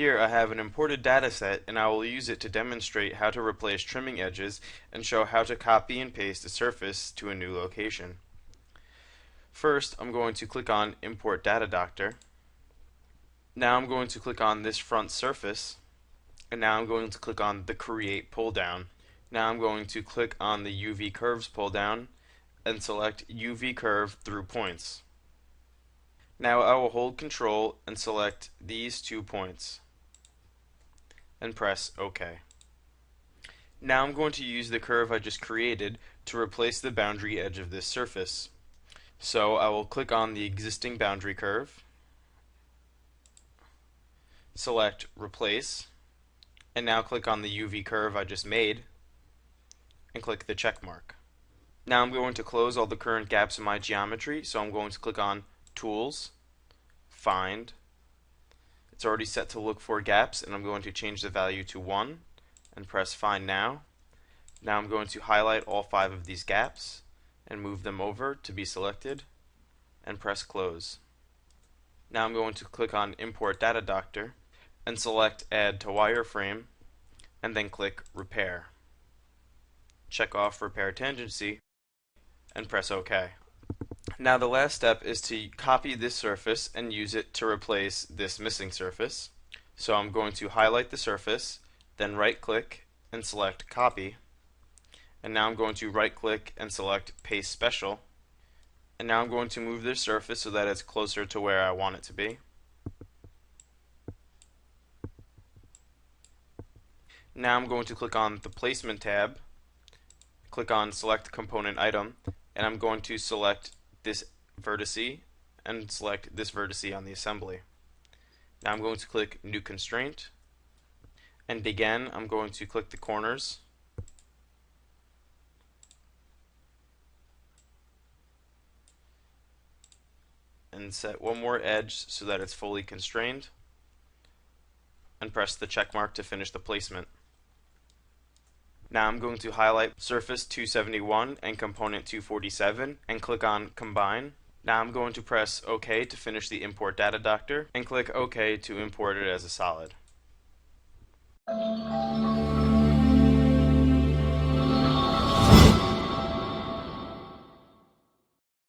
Here I have an imported dataset and I will use it to demonstrate how to replace trimming edges and show how to copy and paste a surface to a new location. First, I'm going to click on Import DataDoctor. Now I'm going to click on this front surface, and now I'm going to click on the Create pull down. Now I'm going to click on the UV Curves pull down and select UV Curve through points. Now I will hold Control and select these 2 points and press OK. Now I'm going to use the curve I just created to replace the boundary edge of this surface. So I will click on the existing boundary curve, select Replace, and now click on the UV curve I just made and click the check mark. Now I'm going to close all the current gaps in my geometry, so I'm going to click on Tools, Find. It's already set to look for gaps, and I'm going to change the value to 1 and press Find Now. Now I'm going to highlight all 5 of these gaps and move them over to be selected and press Close. Now I'm going to click on Import DataDoctor and select Add to Wireframe and then click Repair. Check off Repair Tangency and press OK. Now the last step is to copy this surface and use it to replace this missing surface. So I'm going to highlight the surface, then right click and select Copy. And now I'm going to right click and select Paste Special. And now I'm going to move this surface so that it's closer to where I want it to be. Now I'm going to click on the Placement tab, click on Select Component Item, and I'm going to select this vertice and select this vertice on the assembly. Now I'm going to click New Constraint, and again I'm going to click the corners and set one more edge so that it's fully constrained, and press the check mark to finish the placement. Now I'm going to highlight Surface 271 and Component 247 and click on Combine. Now I'm going to press OK to finish the Import DataDoctor and click OK to import it as a solid.